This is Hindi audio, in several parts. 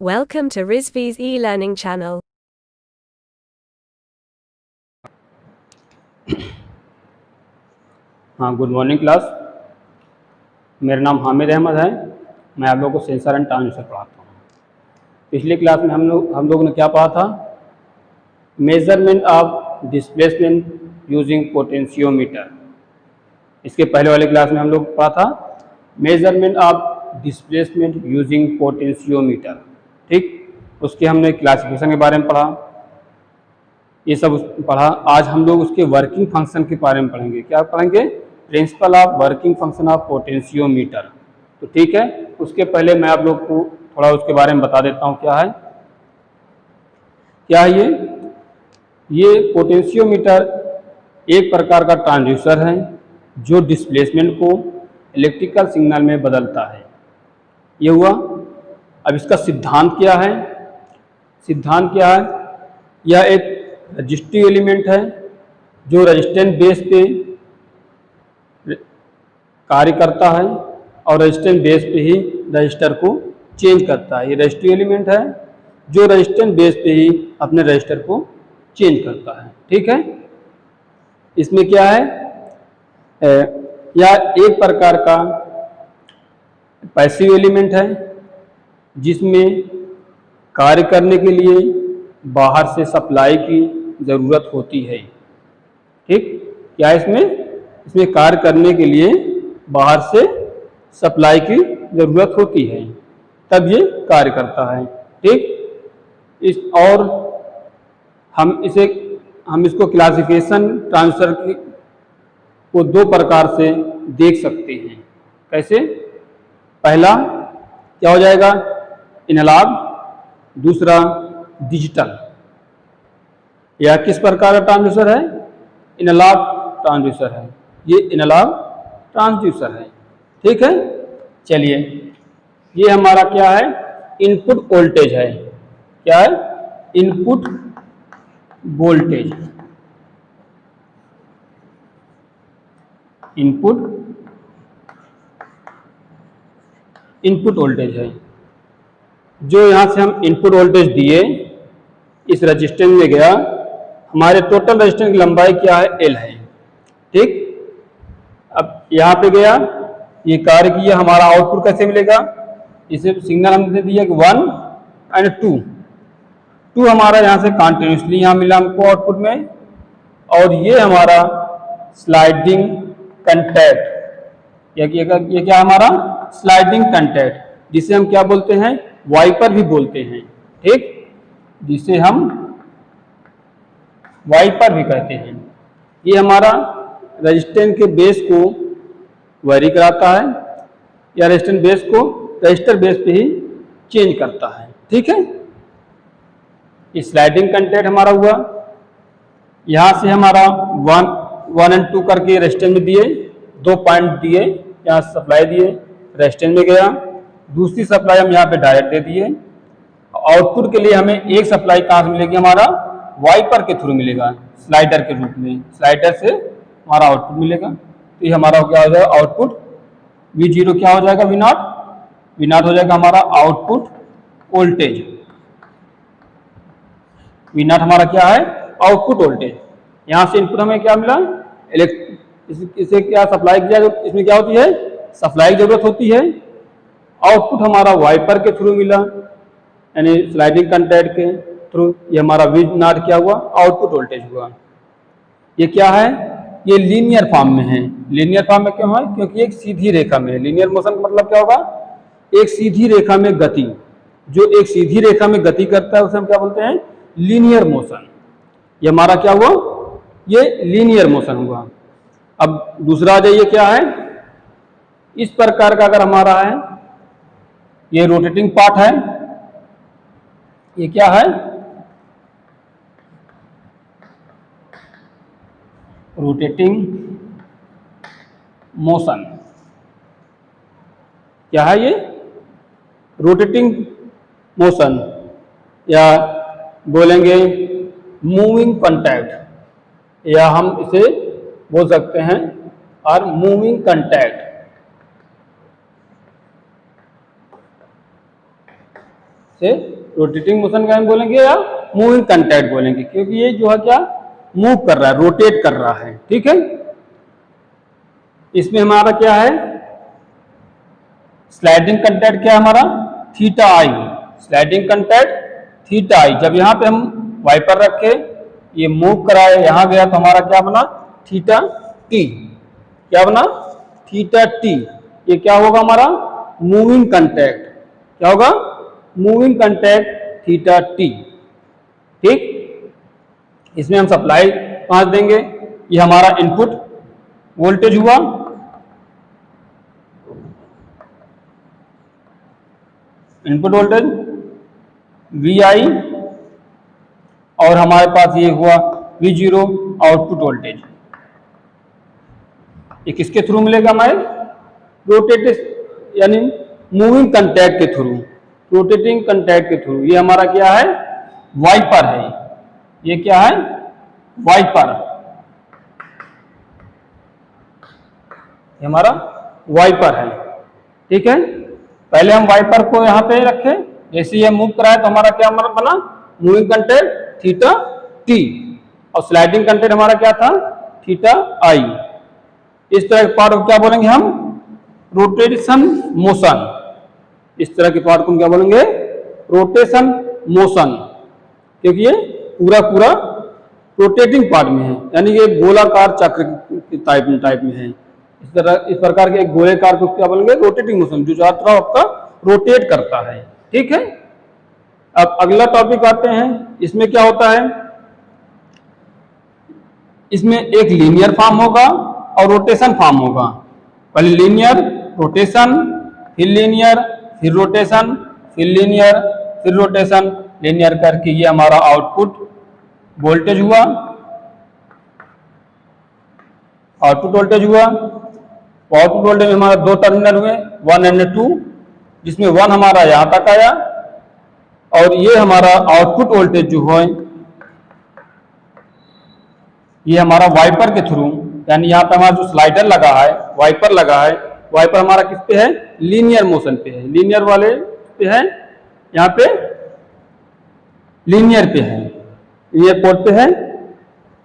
Welcome to Rizvi's e-learning channel. हाँ, गुड मॉर्निंग क्लास। मेरा नाम हामिद अहमद है। मैं आप लोगों को सेंसर एंड ट्रांसड्यूसर पढ़ाता हूँ। पिछली क्लास में हम लोगों ने क्या पढ़ा था? Measurement of displacement using potentiometer. इसके पहले वाले क्लास में हम लोग पढ़ा था measurement of displacement using potentiometer. ठीक, उसके हमने क्लासिफिकेशन के बारे में पढ़ा, ये सब पढ़ा। आज हम लोग उसके वर्किंग फंक्शन के बारे में पढ़ेंगे। क्या पढ़ेंगे? Principle of working function of potentiometer. तो ठीक है, उसके पहले मैं आप लोग को थोड़ा उसके बारे में बता देता हूँ क्या है। क्या है ये पोटेंशियोमीटर एक प्रकार का ट्रांसड्यूसर है जो डिस्प्लेसमेंट को इलेक्ट्रिकल सिग्नल में बदलता है। ये हुआ। अब इसका सिद्धांत क्या है? सिद्धांत क्या है? यह एक रजिस्टिव एलिमेंट है जो रेजिस्टेंस बेस पे कार्य करता है और रेजिस्टेंस बेस पे ही रजिस्टर को चेंज करता है। ये रजिस्टिव एलिमेंट है जो रेजिस्टेंस बेस पे ही अपने रजिस्टर को चेंज करता है। ठीक है, इसमें क्या है? यह एक प्रकार का पैसिव एलिमेंट है जिसमें कार्य करने के लिए बाहर से सप्लाई की ज़रूरत होती है। ठीक, क्या इसमें कार्य करने के लिए बाहर से सप्लाई की ज़रूरत होती है, तब ये कार्य करता है। ठीक, और हम इसको क्लासिफिकेशन ट्रांसफर को दो प्रकार से देख सकते हैं। कैसे? पहला क्या हो जाएगा? एनालॉग, दूसरा डिजिटल। यह किस प्रकार का ट्रांसड्यूसर है? एनालॉग ट्रांसड्यूसर है। ये एनालॉग ट्रांसड्यूसर है। ठीक है, चलिए, ये हमारा क्या है? इनपुट वोल्टेज है। क्या है? Input voltage. इनपुट वोल्टेज है जो यहां से हम इनपुट वोल्टेज दिए, इस रजिस्टेंस में गया। हमारे टोटल रजिस्टेंस की लंबाई क्या है? एल है। ठीक, अब यहाँ पे गया, ये कार्य किया। हमारा आउटपुट कैसे मिलेगा? इसे सिग्नल हमने दिया कि 1 और 2 हमारा यहाँ से कॉन्टिन्यूसली यहाँ मिला हमको आउटपुट में, और ये हमारा स्लाइडिंग कंटैक्ट। ये क्या हमारा? स्लाइडिंग कंटैक्ट, जिसे हम क्या बोलते हैं? वाइपर भी बोलते हैं। ठीक, जिसे हम वाइपर भी कहते हैं। ये हमारा रेजिस्टेंस के बेस को वेरी कराता है, या रेजिस्टेंस बेस को रजिस्टर बेस पे ही चेंज करता है। ठीक है, ये स्लाइडिंग कंटैक्ट हमारा हुआ। यहाँ से हमारा 1 और 2 करके रेजिस्टेंस में दिए, 2 पॉइंट दिए, यहाँ सप्लाई दिए, रेजिस्टेंस में गया। दूसरी सप्लाई हम यहाँ पे डायरेक्ट दे दिए। आउटपुट के लिए हमें एक सप्लाई कहाँ से मिलेगी? हमारा वाइपर के थ्रू मिलेगा, स्लाइडर के रूप में। स्लाइडर से हमारा आउटपुट मिलेगा। तो ये हमारा क्या हो जाएगा? आउटपुट V0 क्या हो जाएगा? V0 हो जाएगा हमारा आउटपुट वोल्टेज। V0 हमारा क्या है? Output voltage. यहाँ से इनपुट हमें क्या मिला? इसे क्या सप्लाई किया? इसमें क्या होती है? सप्लाई की जरूरत होती है। आउटपुट हमारा वाइपर के थ्रू मिला, यानी स्लाइडिंग कंटैक्ट के थ्रू। ये हमारा V0 क्या हुआ? आउटपुट वोल्टेज हुआ। ये क्या है? ये लीनियर फॉर्म में है। लीनियर फॉर्म में क्यों है? क्योंकि एक सीधी रेखा में। लीनियर मोशन का मतलब क्या होगा? एक सीधी रेखा में गति। जो एक सीधी रेखा में गति करता है उसे हम क्या बोलते हैं? Linear motion. ये हमारा क्या हुआ? ये लीनियर मोशन हुआ। अब दूसरा आ जाइए, क्या है? इस प्रकार का अगर हमारा है, ये रोटेटिंग पार्ट है। ये क्या है? Rotating motion. क्या है ये? रोटेटिंग मोशन, या बोलेंगे मूविंग कंटैक्ट, या हम इसे बोल सकते हैं और मूविंग कंटैक्ट। से रोटेटिंग मोशन का हम बोलेंगे या मूविंग कंटैक्ट बोलेंगे, क्योंकि ये जो है क्या मूव कर रहा है, रोटेट कर रहा है। ठीक है, इसमें हमारा क्या है स्लाइडिंग कंटैक्ट, क्या है हमारा थीटा आई, स्लाइडिंग कंटैक्ट थीटा आई। जब यहाँ पे हम वाइपर रखे, ये मूव कराए, यहाँ गया तो हमारा क्या बना थीटा टी, क्या बना थीटा टी। ये क्या होगा हमारा मूविंग कंटैक्ट, क्या होगा मूविंग कंटैक्ट थीटा टी। ठीक, इसमें हम सप्लाई 5 देंगे, ये हमारा इनपुट वोल्टेज हुआ, इनपुट वोल्टेज वी आई, और हमारे पास ये हुआ वी जीरो आउटपुट वोल्टेज। ये किसके थ्रू मिलेगा हमारे रोटेटिव यानी मूविंग कंटैक्ट के थ्रू, रोटेटिंग कंटैक्ट के थ्रू। ये हमारा क्या है वाइपर है, ये क्या है वाइपर, ये हमारा वाइपर है। ठीक है, पहले हम वाइपर को यहाँ पे रखे, जैसे ये मूव कराए तो हमारा क्या हमारा बना मूविंग कंटैक्ट थीटा टी, और स्लाइडिंग कंटैक्ट हमारा क्या था थीटा आई। इस तरह के पार्ट को क्या बोलेंगे हम रोटेशन मोशन, इस तरह के पार्ट को हम क्या बोलेंगे रोटेशन मोशन, क्योंकि ये पूरा पूरा रोटेटिंग पार्ट में है, यानी ये गोलाकार चक्र टाइप में है। इस तरह इस प्रकार के एक गोलेकार को क्या बोलेंगे रोटेटिंग मोशन, जो चारों तरफ आपका रोटेट करता है। ठीक है, अब अगला टॉपिक आते हैं, इसमें क्या होता है, इसमें एक लीनियर फॉर्म होगा और रोटेशन फॉर्म होगा। पहले लीनियर, रोटेशन, फिर लीनियर, फिर रोटेशन, फिर लीनियर, फिर रोटेशन, लीनियर करके ये हमारा आउटपुट वोल्टेज हुआ, आउटपुट वोल्टेज हुआ। आउटपुट वोल्टेज में हमारा 2 टर्मिनल हुए 1 एंड 2, जिसमें 1 हमारा यहां तक आया, और ये हमारा आउटपुट वोल्टेज जो है ये हमारा वाइपर के थ्रू, यानी यहाँ पे हमारा जो स्लाइडर लगा है वाइपर लगा है, वाइपर हमारा किस पे है लीनियर मोशन पे है, लीनियर वाले पे है, यहाँ पे लीनियर पे है, लीनियर पोर्ट पे है।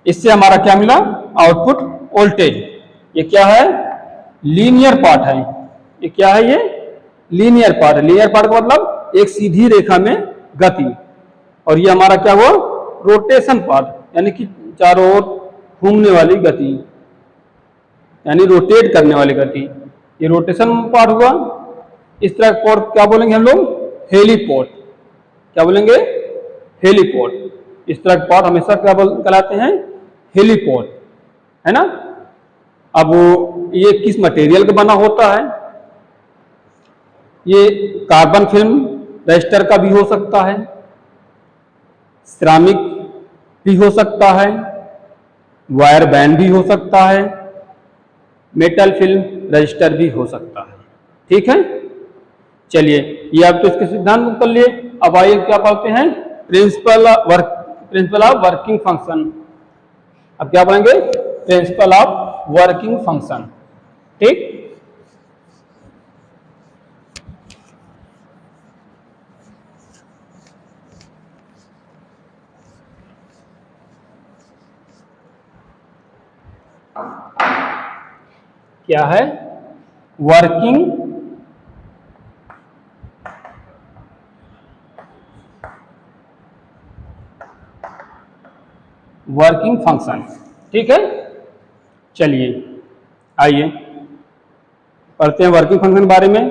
इससे हमारा क्या मिला आउटपुट वोल्टेज। ये क्या है लीनियर पार्ट है, ये क्या है ये लीनियर पार्ट है। लीनियर पार्ट का मतलब एक सीधी रेखा में गति, और ये हमारा क्या हुआ रोटेशन पार्ट, यानी कि चारों ओर घूमने वाली गति, यानी रोटेट करने वाली गति, ये रोटेशन पार्ट हुआ। इस तरह का पार्ट क्या बोलेंगे हम लोग हेलीपोर्ट, क्या बोलेंगे हेलीपोर्ट। इस तरह का पार्ट हमेशा क्या कहलाते हैं हेलीपोर्ट, है ना। अब ये किस मटेरियल का बना होता है, ये कार्बन फिल्म रेजिस्टर का भी हो सकता है, सिरामिक भी हो सकता है, वायर बैंड भी हो सकता है, मेटल फिल्म रजिस्टर भी हो सकता है। ठीक है, चलिए ये आप तो इसके सिद्धांत कर लिए। अब आइए क्या पढ़ते हैं प्रिंसिपल ऑफ वर्किंग फंक्शन। अब क्या पढ़ेंगे प्रिंसिपल ऑफ वर्किंग फंक्शन। ठीक, क्या है वर्किंग फंक्शन। ठीक है, चलिए आइए पढ़ते हैं वर्किंग फंक्शन के बारे में।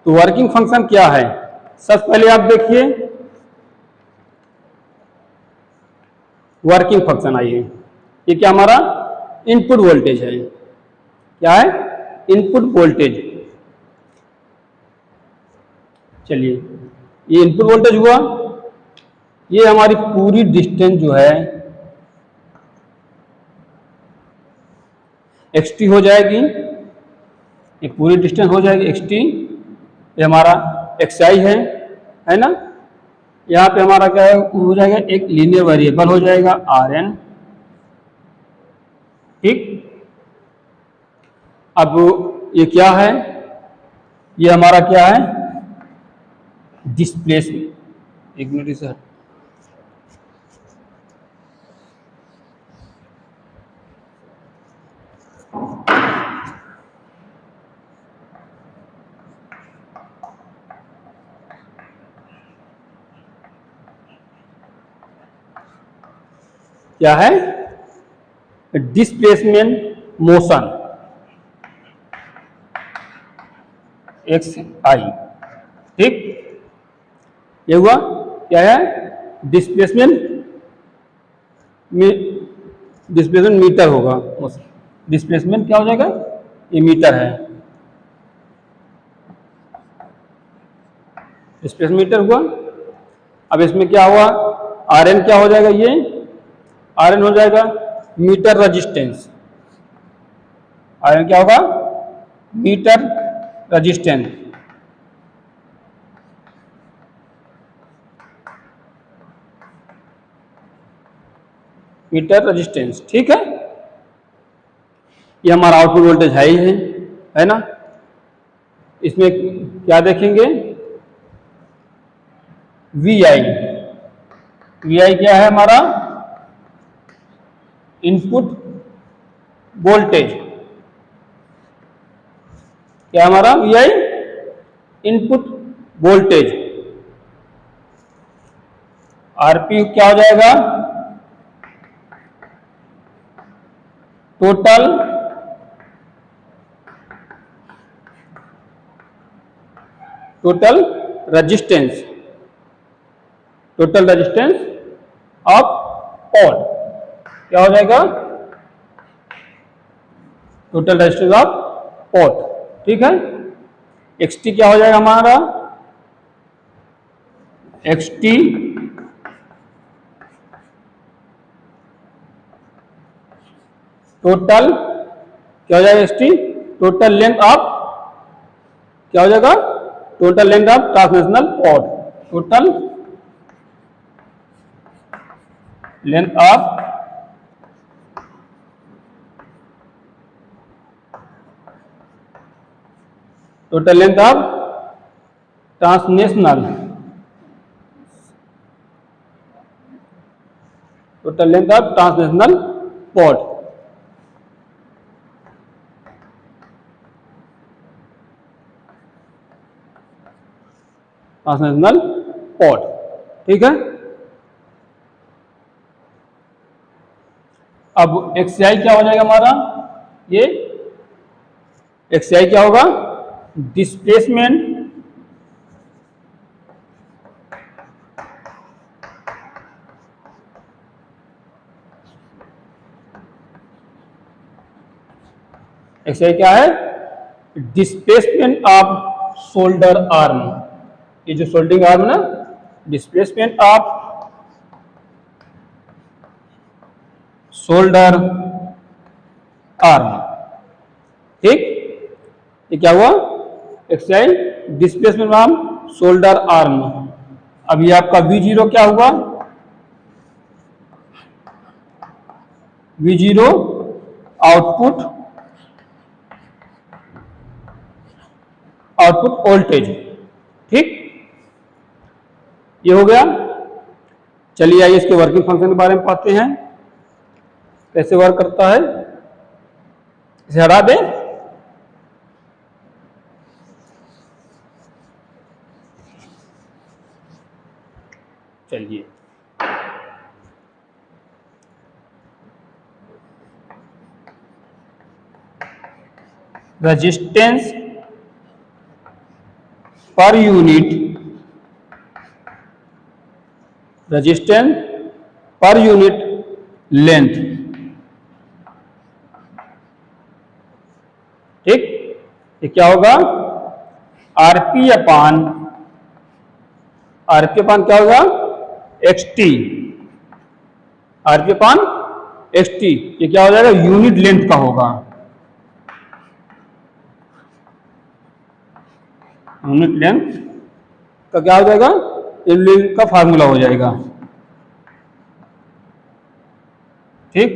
तो वर्किंग फंक्शन क्या है, सबसे पहले आप देखिए वर्किंग फंक्शन। आइए ये क्या हमारा इनपुट वोल्टेज है, क्या है इनपुट वोल्टेज। चलिए ये इनपुट वोल्टेज हुआ, ये हमारी पूरी डिस्टेंस जो है xt हो जाएगी, ये पूरी डिस्टेंस हो जाएगी xt। ये हमारा xi है ना। यहाँ पे हमारा क्या है हो जाएगा एक लीनियर वेरिएबल हो जाएगा rn। ठीक, अब ये क्या है, ये हमारा क्या है एक मिनट इसे हट। क्या है? Displacement motion x i. ठीक, ये हुआ। क्या है? डिस्प्लेसमेंट डिस्प्लेसमेंट मीटर होगा। डिस्प्लेसमेंट क्या हो जाएगा? ये मीटर है, डिस्प्लेसमेंट मीटर हुआ। अब इसमें क्या हुआ? आर एन क्या हो जाएगा? ये आर एन हो जाएगा मीटर रजिस्टेंस। आर एन क्या होगा? Metre resistance. मीटर रजिस्टेंस, ठीक है। ये हमारा आउटपुट वोल्टेज है ही है ना। इसमें क्या देखेंगे? We I. वी आई क्या है हमारा? Input voltage. क्या हमारा V I? Input voltage. RP क्या हो जाएगा? Total resistance. Total resistance of pot क्या हो जाएगा? टोटल रेजिस्टेंस ऑफ पॉट, ठीक है। एक्सटी क्या हो जाएगा हमारा? एक्सटी टोटल क्या हो जाएगा? एक्सटी टोटल लेंथ ऑफ क्या हो जाएगा? Total length of translational pot. Total length of translational pot. Translational pot, ठीक है। अब एक्सआई क्या हो जाएगा हमारा? ये एक्सआई क्या होगा? डिस्प्लेसमेंट एक्सआई क्या है? Displacement off shoulder arm. ये जो शोल्डरिंग आर्म ना, डिस्प्लेसमेंट ऑफ शोल्डर आर्म, ठीक। ये क्या हुआ? XI displacement off shoulder arm. अब ये आपका V0 क्या हुआ? V0 आउटपुट वोल्टेज, ठीक। ये हो गया। चलिए आइए इसके वर्किंग फंक्शन के बारे में पढ़ते हैं, कैसे वर्क करता है। इसे हटा दें। चलिए resistance per unit, resistance per unit length, ठीक। ये क्या होगा? आरपी अपान क्या होगा? एक्सटी। आरपी अपान एक्सटी, ये क्या हो जाएगा? यूनिट लेंथ का होगा। यूनिट लेंथ का क्या हो जाएगा? लेंथ का फार्मूला हो जाएगा, ठीक।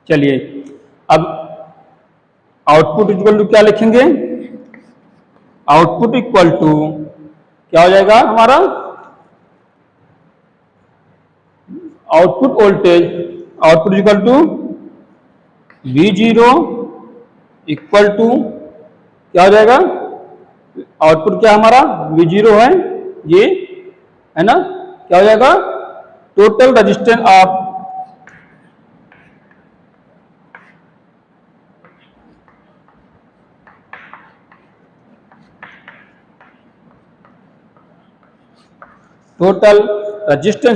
चलिए अब आउटपुट इक्वल टू क्या लिखेंगे? आउटपुट इक्वल टू क्या हो जाएगा हमारा? Output voltage, output equal to V0 equal to क्या हो जाएगा, आउटपुट क्या हमारा V0 है, ये है ना, क्या हो जाएगा, total resistance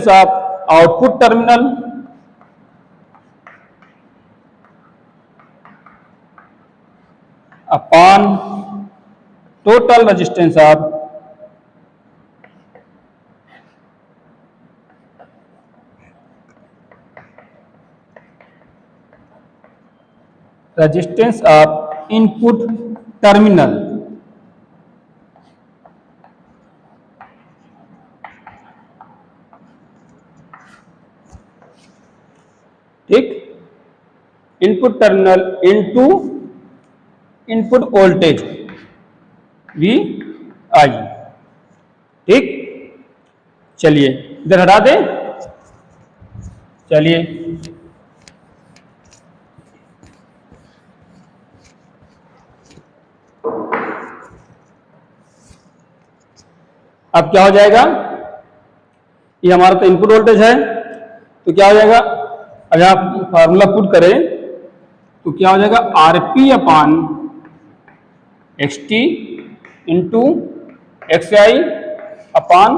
of output terminal upon total resistance of input terminal. ठीक, input terminal into input voltage v i. ठीक, चलिए इधर हटा दें। चलिए अब क्या हो जाएगा, ये हमारा तो इनपुट वोल्टेज है, तो क्या हो जाएगा, अगर आप फार्मूला पुट करें तो क्या हो जाएगा, RP upon x T into X i upon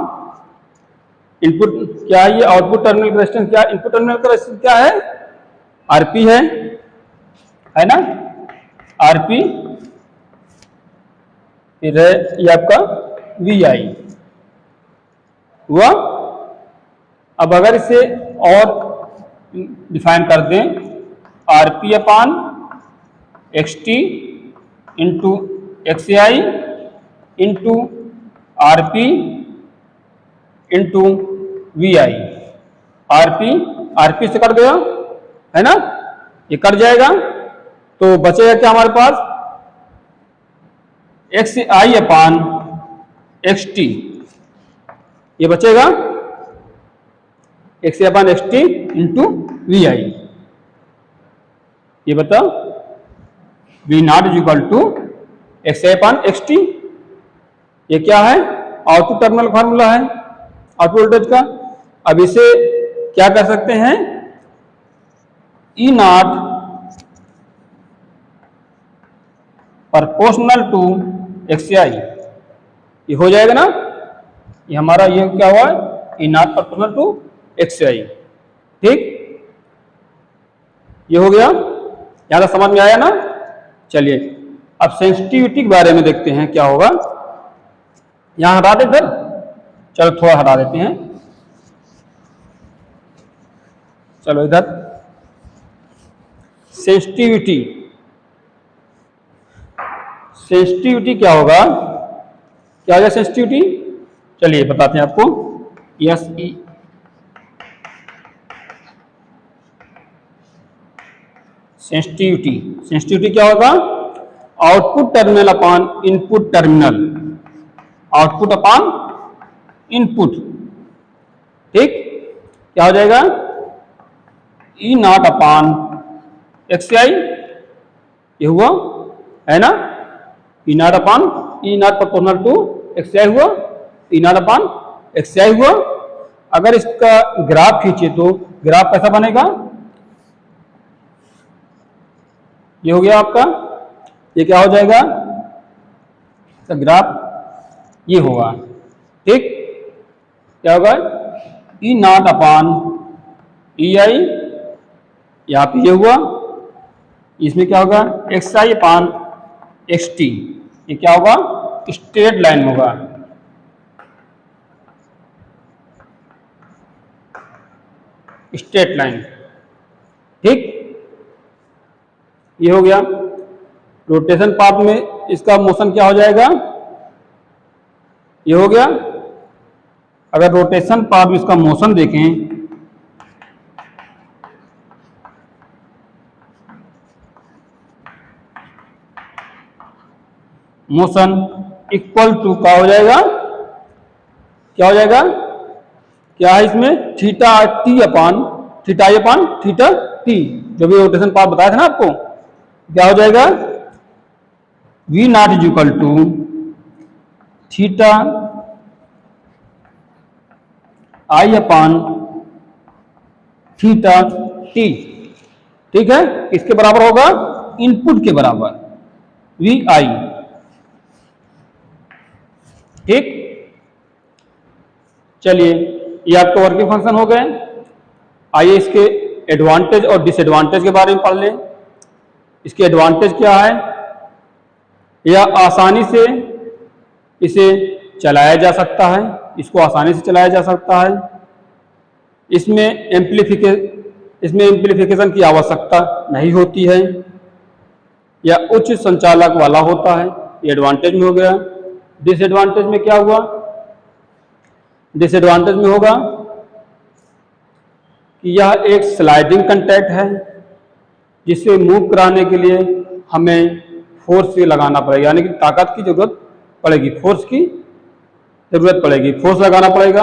input क्या है, ये आउटपुट टर्मिनल रेजिस्टेंस क्या है, इनपुट टर्मिनल का रेजिस्टेंस क्या है, आरपी है ना, आरपी, फिर है ये आपका वी आई हुआ। अब अगर इसे और डिफाइन कर दें, RP upon x T into X I into RP into we I. RP से कट गया है ना, ये कट जाएगा तो बचेगा क्या हमारे पास, x i upon x t, ये बचेगा x upon x T into we i. ये बताओ v naught is equal to x upon x t, ये क्या है, आउटपुट टर्मिनल फार्मूला है आउटपुट वोल्टेज का। अब इसे क्या कर सकते हैं, e naught proportional to x i, ये हो जाएगा ना, ये हमारा ये क्या हुआ, e naught proportional to x i. ठीक, ये हो गया, यहां तक समझ में आया ना। चलिए अब सेंसिटिविटी के बारे में देखते हैं क्या होगा। यहां हटा दे इधर, चलो थोड़ा हटा देते हैं, चलो इधर सेंसिटिविटी क्या होगा, क्या होगा सेंसिटिविटी, चलिए बताते हैं आपको। एस ई सेंसिटिविटी क्या होगा, आउटपुट टर्मिनल अपान इनपुट टर्मिनल, आउटपुट अपान इनपुट। ठीक, क्या हो जाएगा, ई नॉट अपान एक्स आई, ये हुआ है ना, e naught upon e naught proportional to x i हुआ, e naught upon x i हुआ। अगर इसका ग्राफ खींचे तो ग्राफ कैसा बनेगा, ये हो गया आपका, ये क्या हो जाएगा, इसका ग्राफ ये होगा। ठीक, क्या होगा, ई नॉट अपान ई आई, यहाँ पे ये हुआ, इसमें क्या होगा, x i upon x t, ये क्या होगा, स्ट्रेट लाइन होगा। Straight line. ठीक, ये हो गया। रोटेशन पाथ में इसका मोशन क्या हो जाएगा, ये हो गया। अगर रोटेशन पाथ में इसका मोशन देखें, मोशन इक्वल टू क्या हो जाएगा, क्या हो जाएगा, क्या है इसमें, theta T upon theta I upon theta T, जो भी रोटेशन पाथ बताया था ना आपको, क्या हो जाएगा V not is equal to theta I upon theta T. ठीक है, किसके बराबर होगा, इनपुट के बराबर वी आई। ठीक, चलिए ये आपके वर्किंग फंक्शन हो गए। आइए इसके एडवांटेज और डिसएडवांटेज के बारे में पढ़ लें। इसके एडवांटेज क्या है, यह आसानी से इसे चलाया जा सकता है, इसको आसानी से चलाया जा सकता है। इसमें एम्प्लीफिकेशन की आवश्यकता नहीं होती है, या उच्च संचालक वाला होता है। ये एडवांटेज में हो गया। डिसएडवांटेज में क्या हुआ, डिसएडवांटेज में होगा कि यह एक स्लाइडिंग कंटैक्ट है, जिसे मूव कराने के लिए हमें फोर्स से लगाना पड़ेगा, यानी कि ताकत की जरूरत पड़ेगी, फोर्स की जरूरत पड़ेगी, फोर्स लगाना पड़ेगा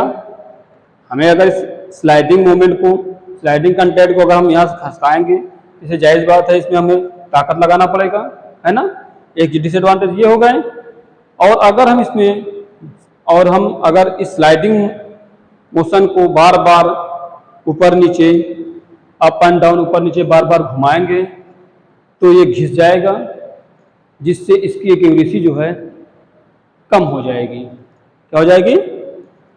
हमें। अगर इस स्लाइडिंग मोमेंट को, स्लाइडिंग कंटैक्ट को अगर हम यहाँ से खसकाएंगे, इसे जायज़ बात है, इसमें हमें ताकत लगाना पड़ेगा, है ना। एक डिसएडवांटेज ये हो गए। और अगर हम इसमें, और हम अगर इस स्लाइडिंग मोशन को बार बार ऊपर नीचे, अप एंड डाउन, ऊपर नीचे बार बार घुमाएंगे तो ये घिस जाएगा, जिससे इसकी एक्यूरेसी जो है कम हो जाएगी। क्या हो जाएगी,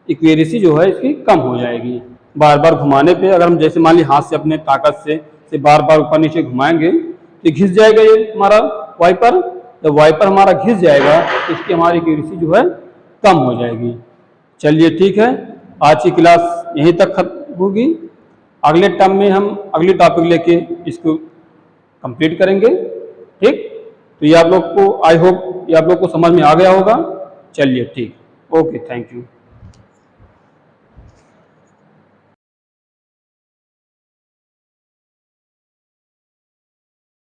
एक्यूरेसी जो है इसकी कम हो जाएगी। बार बार घुमाने पे अगर हम जैसे मान ली हाथ से अपने ताकत से बार बार ऊपर नीचे घुमाएंगे तो घिस जाएगा ये हमारा वाइपर। जब वाइपर हमारा घिस जाएगा तो इसकी हमारी एक्यूरेसी जो है कम हो जाएगी। चलिए ठीक है, आज की क्लास यहीं तक खत्म होगी। अगले टर्म में हम अगली टॉपिक लेके इसको कंप्लीट करेंगे। ठीक, तो ये आप लोग को, आई होप ये आप लोग को समझ में आ गया होगा। चलिए ठीक, ओके, थैंक यू।